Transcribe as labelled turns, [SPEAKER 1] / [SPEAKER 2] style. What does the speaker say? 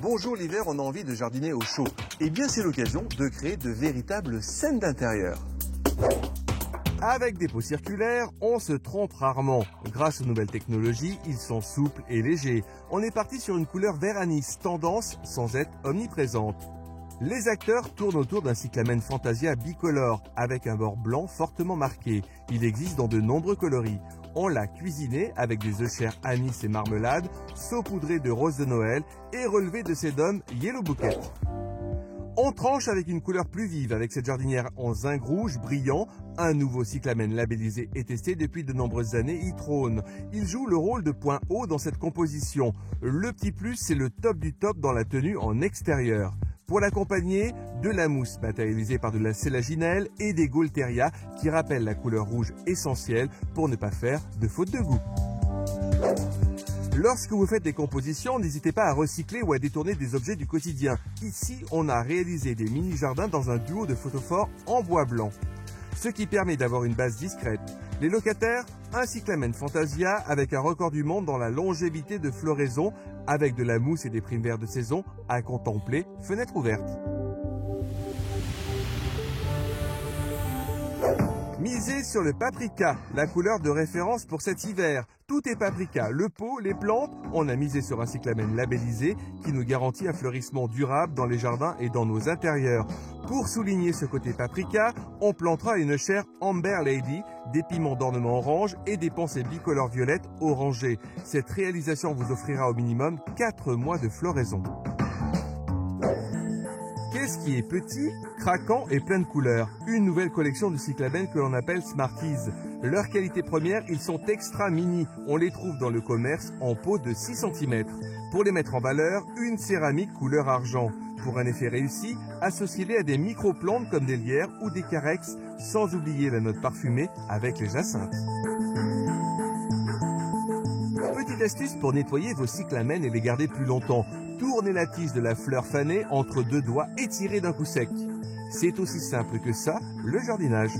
[SPEAKER 1] Bonjour, l'hiver, on a envie de jardiner au chaud. Eh bien, c'est l'occasion de créer de véritables scènes d'intérieur.
[SPEAKER 2] Avec des pots circulaires, on se trompe rarement. Grâce aux nouvelles technologies, ils sont souples et légers. On est parti sur une couleur vert anis, tendance sans être omniprésente. Les acteurs tournent autour d'un cyclamen Fantasia bicolore, avec un bord blanc fortement marqué. Il existe dans de nombreux coloris. On l'a cuisiné avec des œufs chers anis et marmelade, saupoudré de roses de Noël et relevé de sédum Yellow Bouquet. On tranche avec une couleur plus vive avec cette jardinière en zinc rouge brillant. Un nouveau cyclamen labellisé et testé depuis de nombreuses années y trône. Il joue le rôle de point haut dans cette composition. Le petit plus, c'est le top du top dans la tenue en extérieur. Pour l'accompagner, de la mousse matérialisée par de la sélaginelle et des gaultheria qui rappellent la couleur rouge essentielle pour ne pas faire de faute de goût. Lorsque vous faites des compositions, n'hésitez pas à recycler ou à détourner des objets du quotidien. Ici, on a réalisé des mini-jardins dans un duo de photophores en bois blanc, ce qui permet d'avoir une base discrète. Les locataires, un cyclamen Fantasia avec un record du monde dans la longévité de floraison, avec de la mousse et des primes verts de saison à contempler, fenêtre ouverte. Misez sur le paprika, la couleur de référence pour cet hiver. Tout est paprika, le pot, les plantes. On a misé sur un cyclamen labellisé qui nous garantit un fleurissement durable dans les jardins et dans nos intérieurs. Pour souligner ce côté paprika, on plantera une chaire Amber Lady, des piments d'ornement orange et des pensées bicolores violettes orangées. Cette réalisation vous offrira au minimum 4 mois de floraison. Qu'est-ce qui est petit, craquant et plein de couleurs? Une nouvelle collection de cyclamens que l'on appelle Smarties. Leur qualité première, ils sont extra mini. On les trouve dans le commerce en pot de 6 cm. Pour les mettre en valeur, une céramique couleur argent. Pour un effet réussi, associez-les à des micro-plantes comme des lierres ou des carex, sans oublier la note parfumée avec les jacinthes. Petite astuce pour nettoyer vos cyclamens et les garder plus longtemps. Tournez la tige de la fleur fanée entre 2 doigts et tirez d'un coup sec. C'est aussi simple que ça, le jardinage.